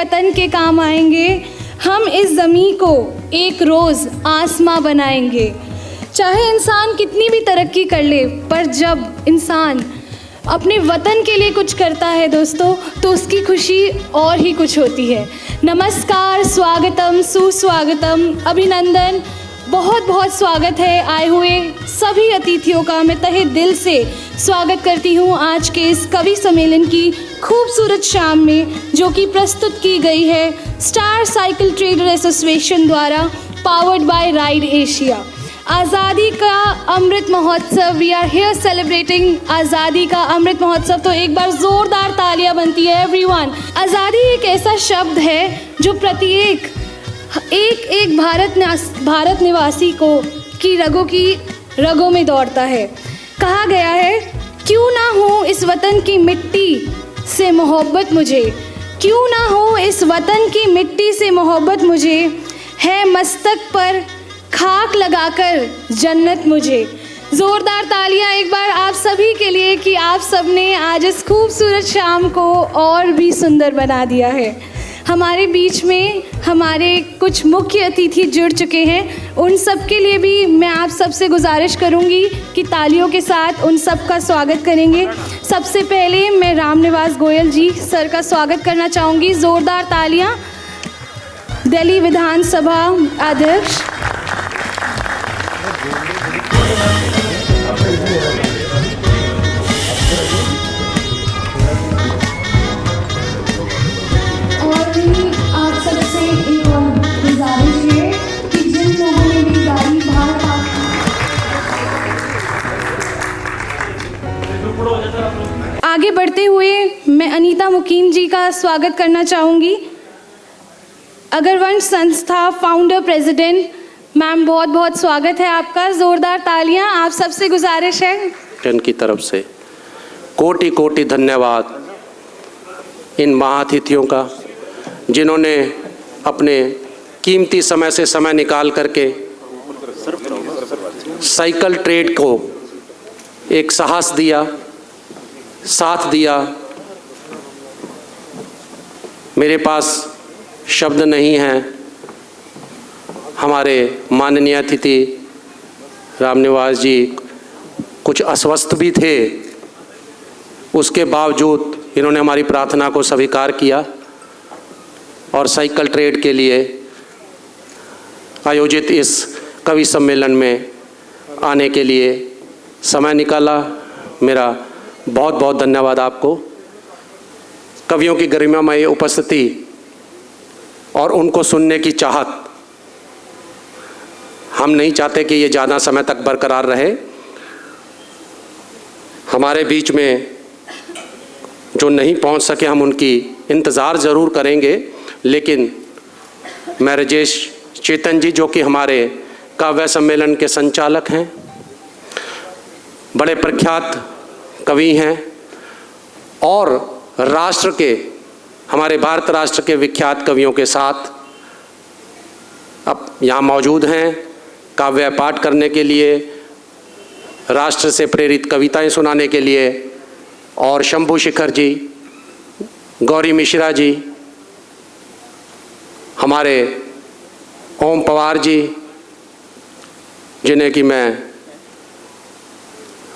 वतन के काम आएंगे, हम इस ज़मीं को एक रोज़ आसमां बनाएंगे। चाहे इंसान कितनी भी तरक्की कर ले, पर जब इंसान अपने वतन के लिए कुछ करता है दोस्तों, तो उसकी खुशी और ही कुछ होती है। नमस्कार, स्वागतम, सुस्वागतम, अभिनंदन, बहुत बहुत स्वागत है आए हुए सभी अतिथियों का। मैं तहे दिल से स्वागत करती हूँ आज के इस कवि सम्मेलन की खूबसूरत शाम में, जो कि प्रस्तुत की गई है स्टार साइकिल ट्रेडर एसोसिएशन द्वारा, पावर्ड बाय राइड एशिया। आज़ादी का Amrit Mahotsav, we are here celebrating आज़ादी का अमृत महोत्सव। तो एक बार ज़ोरदार तालियां बनती है एवरीवन। आज़ादी एक ऐसा शब्द है जो प्रत्येक एक भारत निवासी को की रगों में दौड़ता है। कहा गया है, क्यों ना हो इस वतन की मिट्टी से मोहब्बत मुझे, क्यों ना हो इस वतन की मिट्टी से मोहब्बत मुझे, है मस्तक पर खाक लगाकर जन्नत मुझे। ज़ोरदार तालियां एक बार आप सभी के लिए कि आप सब ने आज इस खूबसूरत शाम को और भी सुंदर बना दिया है। हमारे बीच में हमारे कुछ मुख्य अतिथि जुड़ चुके हैं, उन सब के लिए भी मैं आप सबसे गुजारिश करूंगी कि तालियों के साथ उन सब का स्वागत करेंगे। सबसे पहले मैं रामनिवास गोयल जी सर का स्वागत करना चाहूँगी। ज़ोरदार तालियां। दिल्ली विधानसभा अध्यक्ष आगे बढ़ते हुए मैं अनीता मुकीम जी का स्वागत करना चाहूँगी। अग्रवंश संस्था फाउंडर प्रेसिडेंट, मैम बहुत बहुत स्वागत है आपका। ज़ोरदार तालियां आप सबसे गुजारिश है। की तरफ से कोटि कोटि धन्यवाद इन महाअतिथियों का, जिन्होंने अपने कीमती समय से समय निकाल करके साइकिल ट्रेड को एक साहस दिया, साथ दिया। मेरे पास शब्द नहीं हैं। हमारे माननीय अतिथि रामनिवास जी कुछ अस्वस्थ भी थे, उसके बावजूद इन्होंने हमारी प्रार्थना को स्वीकार किया और साइकिल ट्रेड के लिए आयोजित इस कवि सम्मेलन में आने के लिए समय निकाला। मेरा बहुत बहुत धन्यवाद आपको। कवियों की गरिमामय उपस्थिति और उनको सुनने की चाहत, हम नहीं चाहते कि ये ज़्यादा समय तक बरकरार रहे। हमारे बीच में जो नहीं पहुंच सके, हम उनकी इंतज़ार ज़रूर करेंगे, लेकिन मैं राजेश चेतन जी, जो कि हमारे काव्य सम्मेलन के संचालक हैं, बड़े प्रख्यात कवि हैं और राष्ट्र के, हमारे भारत राष्ट्र के विख्यात कवियों के साथ अब यहाँ मौजूद हैं काव्य पाठ करने के लिए, राष्ट्र से प्रेरित कविताएं सुनाने के लिए। और शंभू शेखर जी, गौरी मिश्रा जी, हमारे ओम पवार जी, जिन्हें कि मैं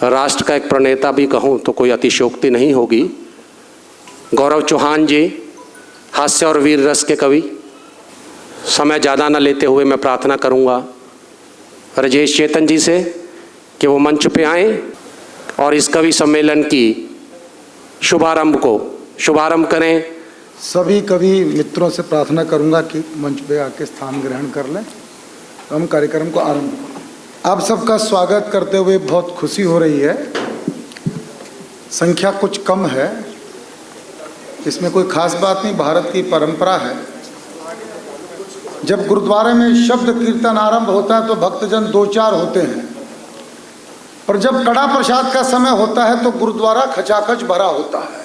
राष्ट्र का एक प्रणेता भी कहूँ तो कोई अतिशयोक्ति नहीं होगी। गौरव चौहान जी, हास्य और वीर रस के कवि। समय ज़्यादा न लेते हुए मैं प्रार्थना करूँगा राजेश चेतन जी से कि वो मंच पे आएँ और इस कवि सम्मेलन की शुभारंभ करें। सभी कवि मित्रों से प्रार्थना करूँगा कि मंच पे आके स्थान ग्रहण कर लें, तो हम कार्यक्रम को आरंभ करें। आप सबका स्वागत करते हुए बहुत खुशी हो रही है। संख्या कुछ कम है, इसमें कोई खास बात नहीं, भारत की परंपरा है। जब गुरुद्वारे में शब्द कीर्तन आरंभ होता है तो भक्तजन 2-4 होते हैं, पर जब कड़ा प्रसाद का समय होता है तो गुरुद्वारा खचाखच भरा होता है।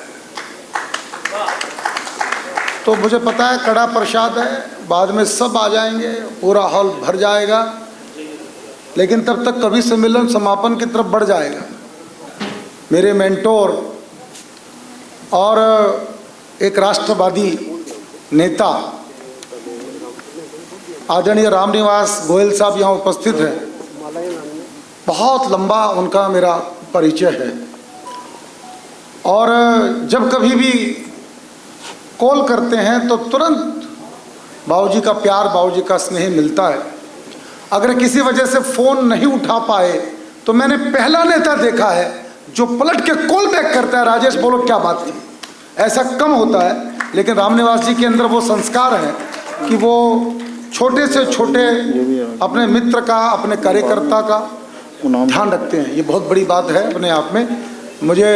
तो मुझे पता है कड़ा प्रसाद है, बाद में सब आ जाएंगे, पूरा हॉल भर जाएगा, लेकिन तब तक कवि सम्मेलन समापन की तरफ बढ़ जाएगा। मेरे मेंटोर और एक राष्ट्रवादी नेता आदरणीय रामनिवास गोयल साहब यहाँ उपस्थित हैं। बहुत लंबा उनका मेरा परिचय है और जब कभी भी कॉल करते हैं तो तुरंत बाबूजी का प्यार, बाबूजी का स्नेह मिलता है। अगर किसी वजह से फ़ोन नहीं उठा पाए तो मैंने पहला नेता देखा है जो पलट के कॉल बैक करता है, राजेश बोलो क्या बात थी। ऐसा कम होता है, लेकिन रामनिवास जी के अंदर वो संस्कार है कि वो छोटे से छोटे अपने मित्र का, अपने कार्यकर्ता का ध्यान रखते हैं। ये बहुत बड़ी बात है अपने आप में। मुझे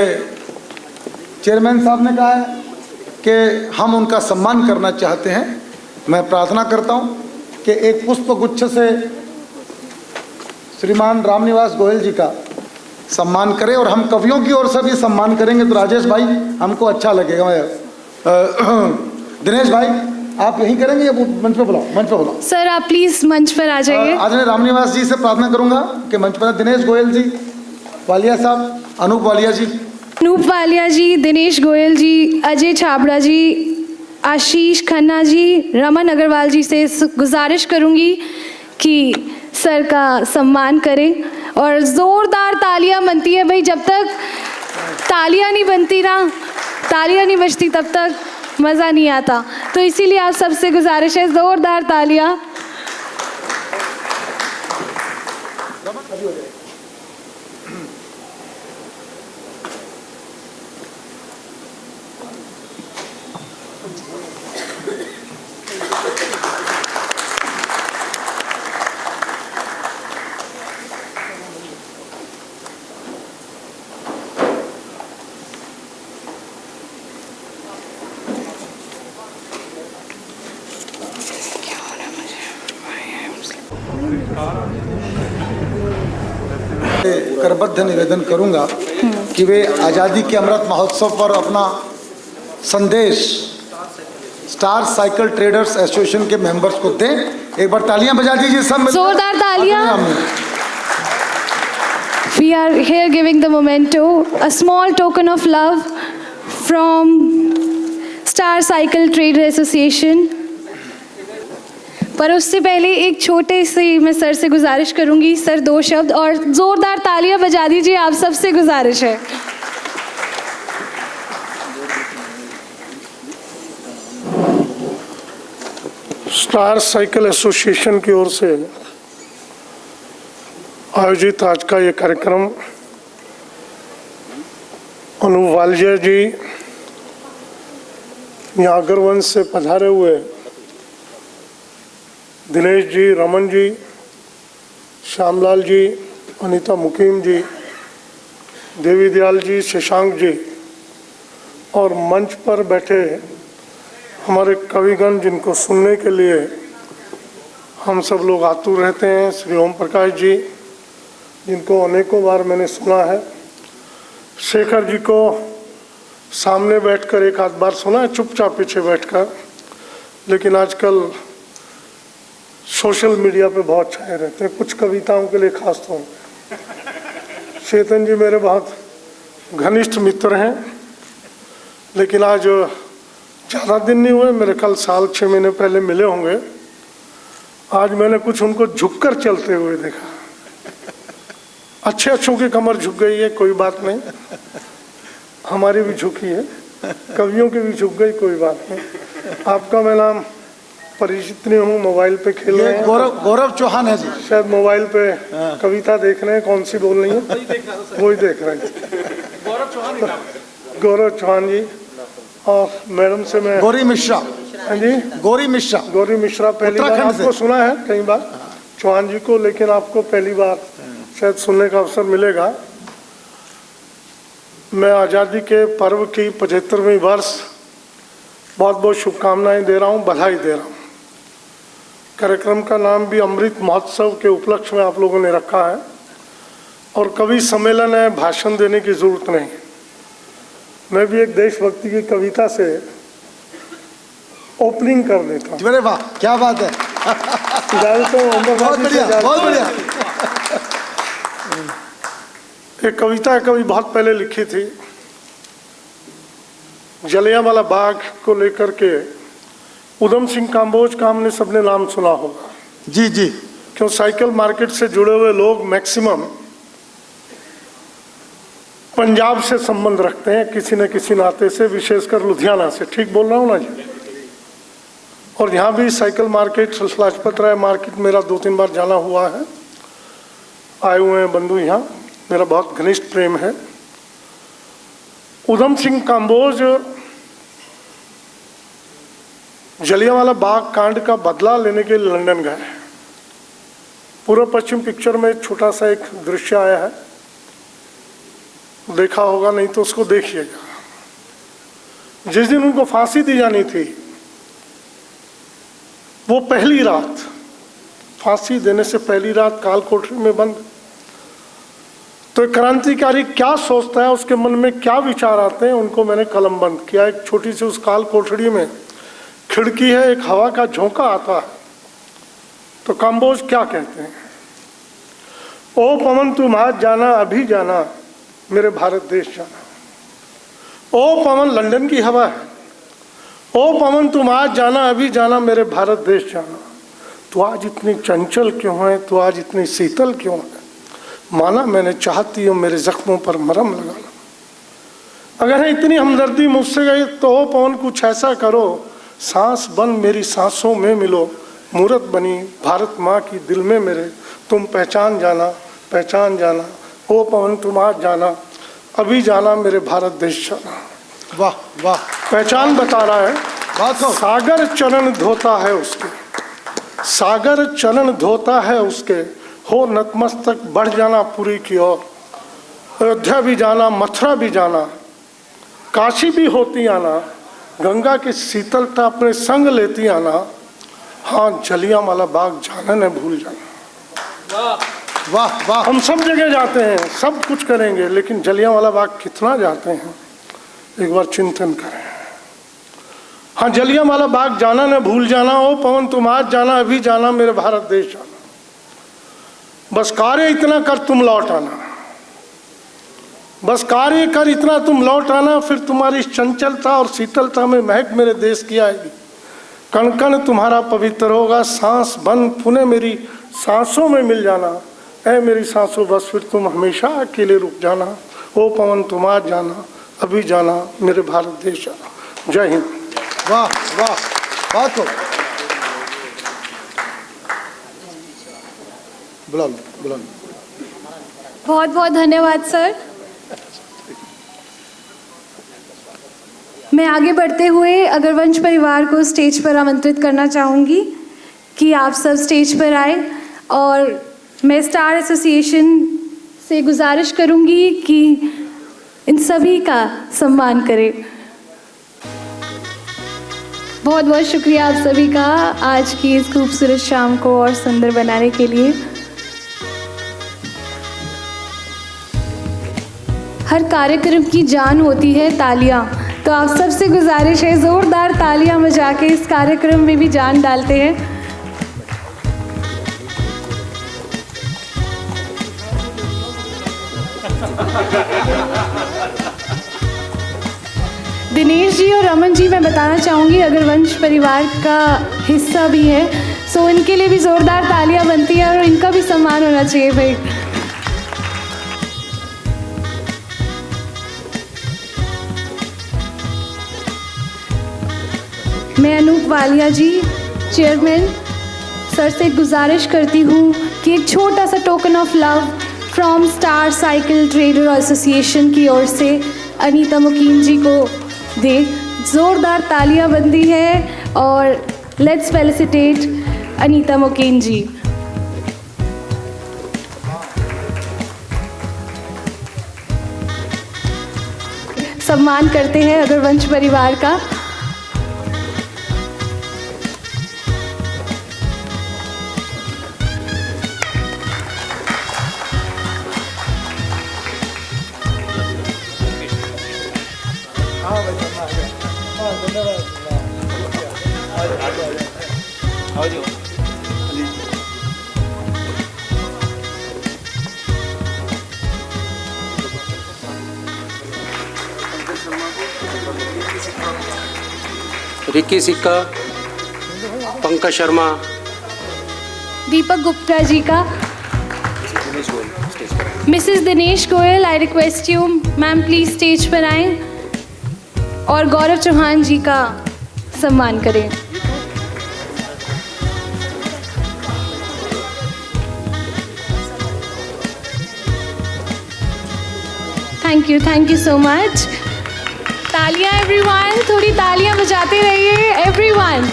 चेयरमैन साहब ने कहा है कि हम उनका सम्मान करना चाहते हैं। मैं प्रार्थना करता हूं कि एक पुष्प गुच्छ से श्रीमान रामनिवास गोयल जी का सम्मान करें और हम कवियों की ओर से भी सम्मान करेंगे तो राजेश भाई हमको अच्छा लगेगा। दिनेश भाई आप यहीं करेंगे या मंच पे बुलाओ? मंच पे बुलाओ सर, आप प्लीज मंच पर आ जाइए। आदरणीय रामनिवास जी से प्रार्थना करूंगा कि मंच पर दिनेश गोयल जी, वालिया साहब, अनूप वालिया जी, वालिया जी, दिनेश गोयल जी, अजय छाबड़ा जी, आशीष खन्ना जी, रमन अग्रवाल जी से गुजारिश करूंगी कि सर का सम्मान करें और ज़ोरदार तालियां बनती है भाई। जब तक तालियां नहीं बनती ना, तालियां नहीं बजती तब तक मज़ा नहीं आता। तो इसीलिए आप सबसे गुजारिश है ज़ोरदार तालियां। करबद्ध निवेदन करूंगा कि वे आज़ादी के अमृत महोत्सव पर अपना संदेश स्टार साइकिल ट्रेडर्स एसोसिएशन के मेंबर्स को दें। एक बार तालियां बजा दीजिए सब, जोरदार तालियां। We are here giving the memento, a small token of love from Star Cycle Trader Association। पर उससे पहले एक छोटे से मैं सर से गुजारिश करूंगी, सर 2 शब्द और ज़ोरदार तालियां बजा दीजिए, आप सबसे गुजारिश है। स्टार साइकिल एसोसिएशन की ओर से आयोजित आज का ये कार्यक्रम अनूप वालिया जी यहाँ अग्रवंश से पधारे हुए दिनेश जी, रमन जी, श्यामलाल जी, अनीता मुकीम जी, देवी दयाल जी, शशांक जी और मंच पर बैठे हमारे कविगण जिनको सुनने के लिए हम सब लोग आतुर रहते हैं, श्री ओम प्रकाश जी जिनको अनेकों बार मैंने सुना है, शेखर जी को सामने बैठकर एक आध बार सुना है चुपचाप पीछे बैठकर, लेकिन आजकल सोशल मीडिया पे बहुत छाए रहते हैं कुछ कविताओं के लिए खास तौर पर। चेतन जी मेरे बहुत घनिष्ठ मित्र हैं, लेकिन आज ज़्यादा दिन नहीं हुए, मेरे कल साल 6 महीने पहले मिले होंगे। आज मैंने कुछ उनको झुककर चलते हुए देखा। अच्छों की कमर झुक गई है, कोई बात नहीं, हमारी भी झुकी है, कवियों की भी झुक गई, कोई बात नहीं। आपका मैं नाम परिचित नहीं हूँ, मोबाइल पे खेल रहे हैं। गौरव चौहान है जी, शायद मोबाइल पे कविता देख रहे हैं, कौन सी बोल रही है वही देख रहे हैं। गौरव चौहान जी और मैडम से मैं गौरी मिश्रा। हाँ जी, गौरी मिश्रा। गौरी मिश्रा पहली बार आपको सुना है, कई बार चौहान जी को, लेकिन आपको पहली बार शायद सुनने का अवसर मिलेगा। मैं आज़ादी के पर्व की 75वीं वर्ष बहुत बहुत शुभकामनाएं दे रहा हूँ, बधाई दे रहा हूँ। कार्यक्रम का नाम भी अमृत महोत्सव के उपलक्ष्य में आप लोगों ने रखा है और कवि सम्मेलन है, भाषण देने की जरूरत नहीं। मैं भी एक देशभक्ति की कविता से ओपनिंग कर देता हूँ। अरे वाह, क्या बात है, बहुत बढ़िया, बहुत बढ़िया। एक कविता कभी बहुत पहले लिखी थी, जलियांवाला बाग को लेकर के उधम सिंह काम्बोज का हमने सबने नाम सुना होगा। जी जी। क्यों साइकिल मार्केट से जुड़े हुए लोग मैक्सिमम पंजाब से संबंध रखते हैं किसी न किसी नाते से, विशेषकर लुधियाना से। ठीक बोल रहा हूँ ना जी? और यहाँ भी cycle market, Lajpat Rai market मेरा 2-3 बार जाना हुआ है। आए हुए हैं बंधु यहाँ, मेरा बहुत घनिष्ठ प्रेम है। उधम सिंह काम्बोज जलियांवाला बाग कांड का बदला लेने के लिए लंदन गए। पूर्व पश्चिम पिक्चर में छोटा सा एक दृश्य आया है, देखा होगा, नहीं तो उसको देखिएगा। जिस दिन उनको फांसी दी जानी थी, वो पहली रात, फांसी देने से पहली रात काल कोठरी में बंद। तो एक क्रांतिकारी क्या सोचता है, उसके मन में क्या विचार आते हैं, उनको मैंने कलम बंद किया। एक छोटी सी उस काल कोठरी में खिड़की है, एक हवा का झोंका आता है। तो काम्बोज क्या कहते हैं? ओ पवन तुम आज जाना, अभी जाना, मेरे भारत देश जाना। ओ पवन लंदन की हवा है, ओ पवन तुम आज जाना, अभी जाना, मेरे भारत देश जाना। तो आज इतनी चंचल क्यों है, तो आज इतनी शीतल क्यों है? माना मैंने चाहती हूँ मेरे जख्मों पर मरहम लगाना। अगर है इतनी हमदर्दी मुझसे गई तो ओ पवन कुछ ऐसा करो, सांस बन मेरी सांसों में मिलो, मूरत बनी भारत माँ की दिल में मेरे, तुम पहचान जाना, पहचान जाना। ओ पवन तुम आज जाना, अभी जाना, मेरे भारत देश जाना। वाह वाह। पहचान बता रहा है। बात हो। सागर चरण धोता है उसके, सागर चरण धोता है उसके, हो नतमस्तक बढ़ जाना पुरी की ओर। अयोध्या भी जाना, मथुरा भी जाना, काशी भी होती आना, गंगा की शीतलता अपने संग लेती आना। हाँ, जलियांवाला बाग जाना न भूल जाना। वाह वाह। हम सब जगह जाते हैं, सब कुछ करेंगे, लेकिन जलियांवाला बाग कितना जाते हैं, एक बार चिंतन करें। हाँ, जलियांवाला बाग जाना न भूल जाना। ओ पवन तुम आज जाना, अभी जाना, मेरे भारत देश जाना। बस कार्य इतना कर तुम लौट आना, बस कार्य कर इतना तुम लौट आना, फिर तुम्हारी चंचलता और शीतलता में महक मेरे देश की आएगी। कण कण तुम्हारा पवित्र होगा, सांस बन पुनः मेरी सांसों में मिल जाना। ऐ मेरी सांसों बस फिर तुम हमेशा अकेले रुक जाना। ओ पवन तुम आज जाना, अभी जाना, मेरे भारत देश जाना। जय हिंद। वाह वाह। बात हो। बुला लो, बुला लो। बहुत बहुत धन्यवाद सर। मैं आगे बढ़ते हुए अग्रवंश परिवार को स्टेज पर आमंत्रित करना चाहूँगी कि आप सब स्टेज पर आए, और मैं स्टार एसोसिएशन से गुजारिश करूँगी कि इन सभी का सम्मान करें। बहुत बहुत शुक्रिया आप सभी का आज की इस खूबसूरत शाम को और सुंदर बनाने के लिए। हर कार्यक्रम की जान होती है तालियां, तो आप सबसे गुजारिश है ज़ोरदार तालियां बजा के इस कार्यक्रम में भी जान डालते हैं। दिनेश जी और रमन जी, मैं बताना चाहूँगी अग्रवंश परिवार का हिस्सा भी है, सो इनके लिए भी ज़ोरदार तालियां बनती है और इनका भी सम्मान होना चाहिए भाई। मैं अनूप वालिया जी, चेयरमैन सर से गुजारिश करती हूँ कि एक छोटा सा token of love from star cycle trader association की ओर से अनीता मुकीम जी को दे। ज़ोरदार तालियां बनती है और लेट्स फेलिसिटेट अनीता मुकीम जी। सम्मान करते हैं अग्रवंश परिवार का। रिक्की सिक्का पंकज शर्मा, दीपक गुप्ता जी का, Mrs Dinesh Goyal, I request you ma'am please stage पर आएं और गौरव चौहान जी का सम्मान करें। Thank you so much. तालियां एवरीवन, थोड़ी तालियां बजाते रहिए एवरीवन।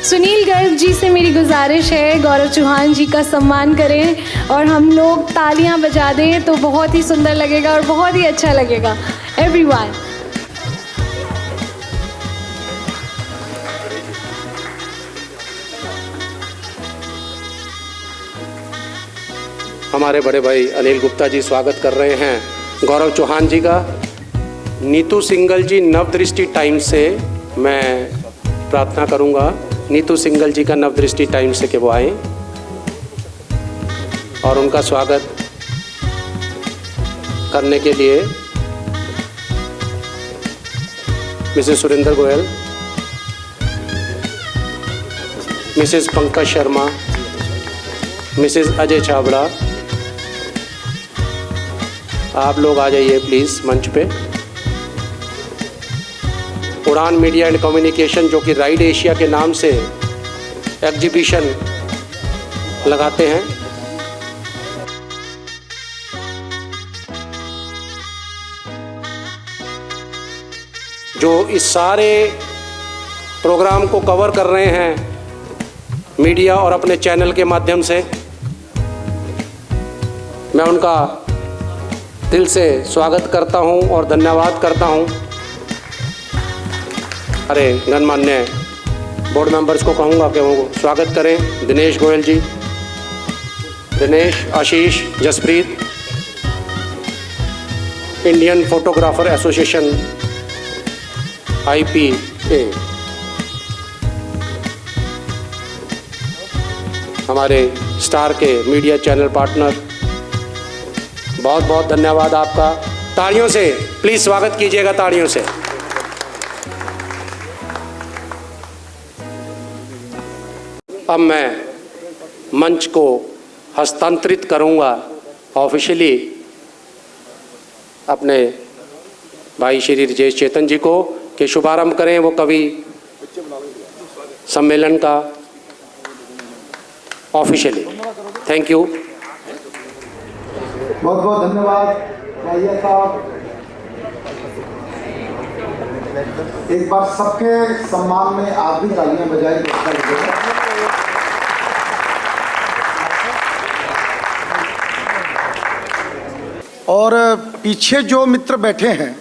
सुनील गर्ग जी से मेरी गुजारिश है गौरव चौहान जी का सम्मान करें और हम लोग तालियां बजा दें तो बहुत ही सुंदर लगेगा और बहुत ही अच्छा लगेगा एवरीवन। हमारे बड़े भाई अनिल गुप्ता जी स्वागत कर रहे हैं गौरव चौहान जी का। नीतू सिंगल जी नवदृष्टि टाइम्स से मैं प्रार्थना करूंगा, नीतू सिंगल जी का नवदृष्टि टाइम्स से कि वो आए और उनका स्वागत करने के लिए Mrs Surendra Goyal, Mrs Pankaj Sharma, Mrs Ajay Chhabra, आप लोग आ जाइए प्लीज़ मंच पे। उड़ान मीडिया एंड कम्युनिकेशन जो कि राइड एशिया के नाम से एग्जीबिशन लगाते हैं, जो इस सारे प्रोग्राम को कवर कर रहे हैं मीडिया और अपने चैनल के माध्यम से, मैं उनका दिल से स्वागत करता हूं और धन्यवाद करता हूं। अरे गणमान्य बोर्ड मेंबर्स को कहूँगा कि वो स्वागत करें। Dinesh Goyal ji, Dinesh, Ashish, Jaspreet, Indian photographer association IPA, हमारे स्टार के मीडिया चैनल पार्टनर, बहुत बहुत धन्यवाद आपका। तालियों से प्लीज़ स्वागत कीजिएगा, तालियों से। अब मैं मंच को हस्तांतरित करूंगा ऑफिशियली अपने भाई श्री राजेश चेतन जी को कि शुभारंभ करें वो कवि सम्मेलन का ऑफिशियली। Thank you. बहुत बहुत धन्यवाद भैया साहब। एक बार सबके सम्मान में आप भी तालियां बजाइए, अच्छा लगेगा। और पीछे जो मित्र बैठे हैं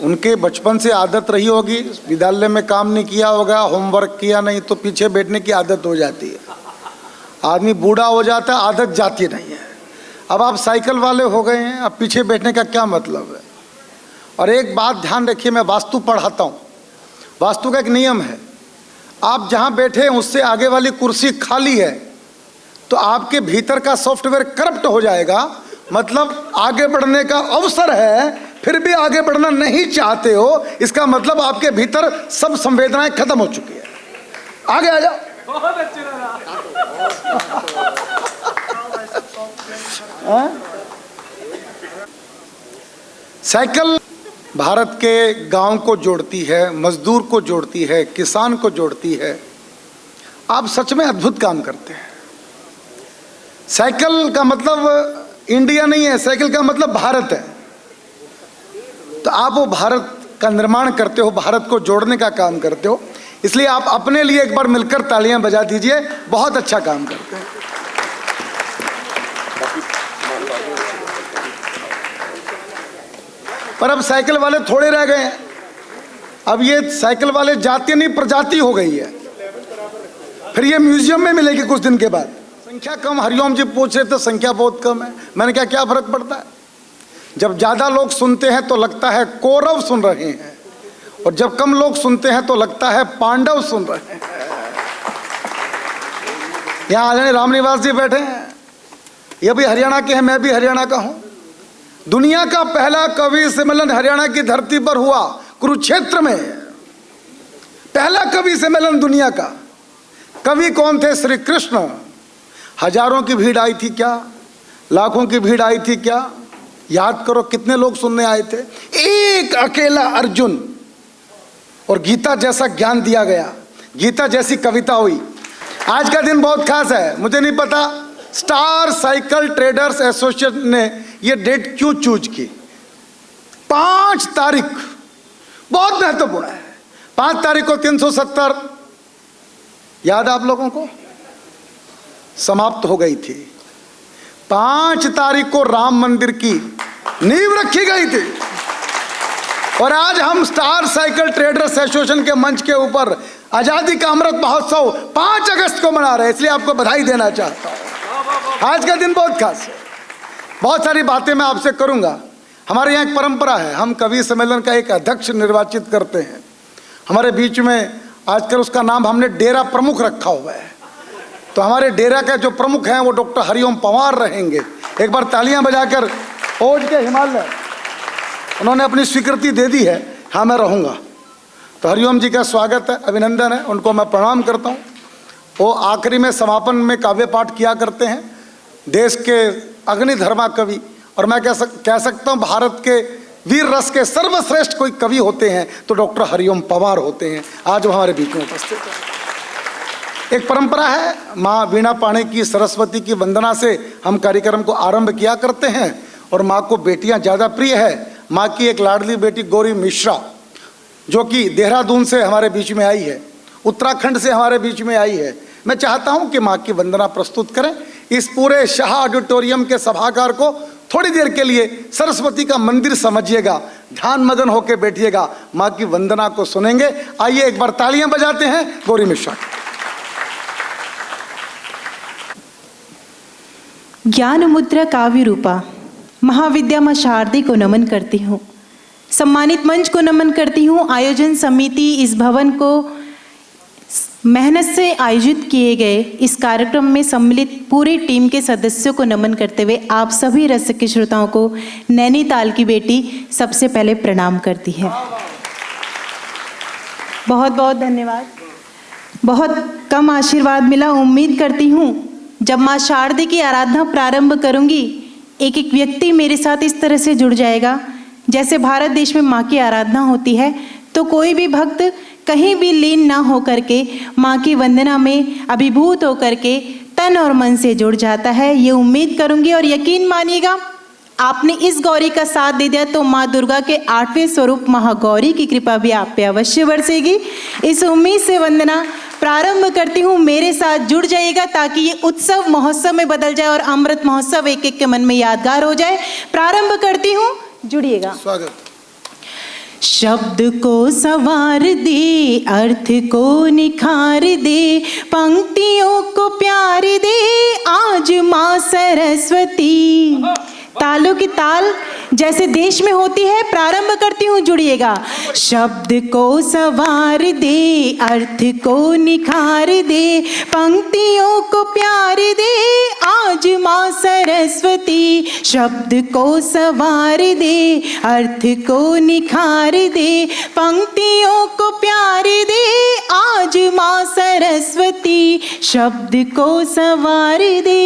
उनके बचपन से आदत रही होगी, विद्यालय में काम नहीं किया होगा, होमवर्क किया नहीं तो पीछे बैठने की आदत हो जाती है। आदमी बूढ़ा हो जाता है, आदत जाती नहीं है। अब आप साइकिल वाले हो गए हैं, अब पीछे बैठने का क्या मतलब है। और एक बात ध्यान रखिए, मैं वास्तु पढ़ाता हूँ। वास्तु का एक नियम है, आप जहाँ बैठे हैं उससे आगे वाली कुर्सी खाली है तो आपके भीतर का सॉफ्टवेयर करप्ट हो जाएगा, मतलब आगे बढ़ने का अवसर है फिर भी आगे बढ़ना नहीं चाहते हो, इसका मतलब आपके भीतर सब संवेदनाएं खत्म हो चुकी है। आगे आ जाओ। साइकिल भारत के गांव को जोड़ती है, मजदूर को जोड़ती है, किसान को जोड़ती है। आप सच में अद्भुत काम करते हैं। साइकिल का मतलब इंडिया नहीं है, साइकिल का मतलब भारत है। तो आप वो भारत का निर्माण करते हो, भारत को जोड़ने का काम करते हो, इसलिए आप अपने लिए एक बार मिलकर तालियां बजा दीजिए। बहुत अच्छा काम करते हैं। पर अब साइकिल वाले थोड़े रह गए हैं, अब ये साइकिल वाले जाति नहीं प्रजाति हो गई है। फिर ये म्यूजियम में मिलेगी कुछ दिन के बाद। संख्या कम, हरिओम जी पूछ रहे थे संख्या बहुत कम है। मैंने कहा क्या फर्क पड़ता है, जब ज़्यादा लोग सुनते हैं तो लगता है कौरव सुन रहे हैं, और जब कम लोग सुनते हैं तो लगता है पांडव सुन रहे हैं। यहाँ आदरणीय रामनिवास जी बैठे हैं, ये भी हरियाणा के हैं, मैं भी हरियाणा का हूँ। दुनिया का पहला कवि सम्मेलन हरियाणा की धरती पर हुआ, कुरुक्षेत्र में। पहला कवि सम्मेलन दुनिया का। कवि कौन थे? श्री कृष्ण। हजारों की भीड़ आई थी क्या? लाखों की भीड़ आई थी क्या? याद करो कितने लोग सुनने आए थे? एक अकेला अर्जुन। और गीता जैसा ज्ञान दिया गया, गीता जैसी कविता हुई। आज का दिन बहुत खास है। मुझे नहीं पता स्टार साइकिल ट्रेडर्स एसोसिएशन ने ये डेट क्यों चूज की। 5 तारीख बहुत महत्वपूर्ण है। 5 तारीख को 370 याद आप लोगों को समाप्त हो गई थी। 5 तारीख को राम मंदिर की नींव रखी गई थी। और आज हम स्टार साइकिल ट्रेडर्स एसोसिएशन के मंच के ऊपर आजादी का अमृत महोत्सव 5 अगस्त को मना रहे हैं, इसलिए आपको बधाई देना चाहता हूं। आज का दिन बहुत खास है। बहुत सारी बातें मैं आपसे करूंगा। हमारे यहाँ एक परंपरा है, हम कवि सम्मेलन का एक अध्यक्ष निर्वाचित करते हैं। हमारे बीच में आजकल उसका नाम हमने डेरा प्रमुख रखा हुआ है। तो हमारे डेरा का जो प्रमुख हैं वो डॉक्टर हरिओम पंवार रहेंगे। एक बार तालियां बजाकर ओज के हिमालय, उन्होंने अपनी स्वीकृति दे दी है, हाँ मैं रहूँगा। तो हरिओम जी का स्वागत है, अभिनंदन है, उनको मैं प्रणाम करता हूँ। वो आखिरी में समापन में काव्य पाठ किया करते हैं, देश के अग्निधर्मा कवि, और मैं कह सकता हूँ भारत के वीर रस के सर्वश्रेष्ठ कोई कवि होते हैं तो डॉक्टर हरिओम पंवार होते हैं। आज वो हमारे बीच में उपस्थित है। एक परंपरा है, माँ वीणा पाणी की सरस्वती की वंदना से हम कार्यक्रम को आरंभ किया करते हैं। और माँ को बेटियाँ ज़्यादा प्रिय है। माँ की एक लाडली बेटी गौरी मिश्रा, जो कि देहरादून से हमारे बीच में आई है, उत्तराखंड से हमारे बीच में आई है। मैं चाहता हूँ कि माँ की वंदना प्रस्तुत करें। इस पूरे शाह ऑडिटोरियम के सभागार को थोड़ी देर के लिए सरस्वती का मंदिर समझिएगा, ध्यान मगन होकर बैठिएगा, माँ की वंदना को सुनेंगे। आइए एक बार तालियां बजाते हैं गौरी मिश्रा। ज्ञान मुद्रा काव्य रूपा महाविद्या मां शारदे को नमन करती हूँ। सम्मानित मंच को नमन करती हूँ। आयोजन समिति इस भवन को मेहनत से आयोजित किए गए इस कार्यक्रम में सम्मिलित पूरी टीम के सदस्यों को नमन करते हुए आप सभी रसिक के श्रोताओं को नैनीताल की बेटी सबसे पहले प्रणाम करती है। बहुत बहुत धन्यवाद। बहुत कम आशीर्वाद मिला। उम्मीद करती हूँ जब माँ शारदे की आराधना प्रारंभ करूँगी, एक एक व्यक्ति मेरे साथ इस तरह से जुड़ जाएगा। जैसे भारत देश में माँ की आराधना होती है, तो कोई भी भक्त कहीं भी लीन ना हो करके माँ की वंदना में अभिभूत हो करके तन और मन से जुड़ जाता है। ये उम्मीद करूँगी और यकीन मानिएगा, आपने इस गौरी का साथ दे दिया तो माँ दुर्गा के 8वें स्वरूप महागौरी की कृपा भी आप पे अवश्य बरसेगी। इस उम्मीद से वंदना प्रारंभ करती हूँ। मेरे साथ जुड़ जाइएगा ताकि ये उत्सव महोत्सव में बदल जाए और अमृत महोत्सव एक एक के मन में यादगार हो जाए। प्रारंभ करती हूँ, जुड़िएगा। स्वागत। शब्द को संवार दे, अर्थ को निखार दे, पंक्तियों को प्यार दे आज माँ सरस्वती। तालों की ताल जैसे देश में होती है, प्रारंभ करती हूँ, जुड़िएगा। शब्द को संवार दे, अर्थ को निखार दे, पंक्तियों को प्यार दे आज माँ सरस्वती। शब्द को संवार दे, अर्थ को निखार दे, पंक्तियों को प्यार दे आज माँ सरस्वती। शब्द को संवार दे।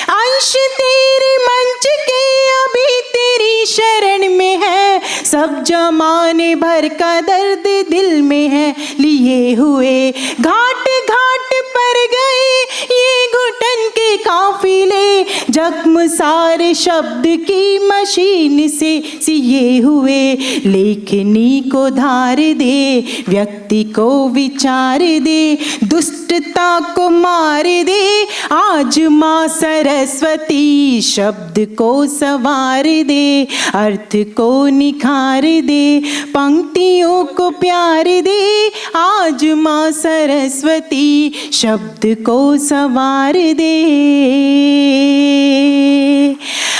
अंश तेरे मंच के अभी तेरी शरण में है, सब जमाने भर का दर्द दिल में है लिए हुए। घाट घाट पर गए ये घुटन के काफिले, जख्म सारे शब्द की मशीन से सिए हुए। लेखनी को धार दे, व्यक्ति को विचार दे, दुष्टता को मार दे आज माँ सरस्वती। शब्द को संवार दे, अर्थ को निखार दे, पंक्तियों को प्यार दे आज माँ सरस्वती। शब्द को संवार दे।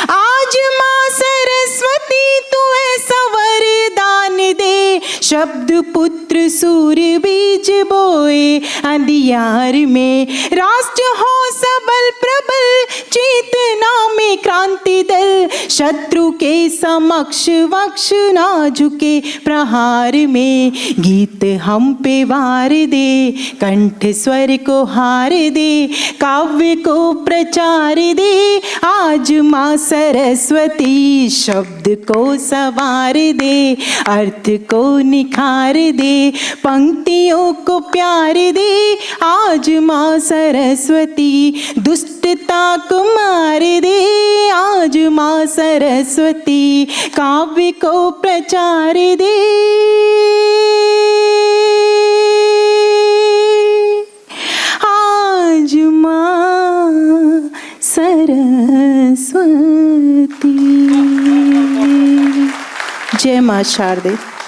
आज माँ सरस्वती तू ऐसा वरदान दे, शब्द पुत्र सूर्य बीज बोए अंधियार में, राष्ट्र हो सबल प्रबल चेतना में क्रांति दल, शत्रु के समक्ष वक्ष ना झुके प्रहार में, गीत हम पे वार दे कंठ स्वर को हार दे, काव्य को प्रचार दे आज माँ सरस्वती, शब्द को सवार दे अर्थ को निखार दे, पंक्तियों को प्यार दे आज माँ सरस्वती, दुष्टता को मार दे आज माँ सरस्वती, काव्य को प्रचार दे आज माँ सरस्वती। जय माँ शारदे।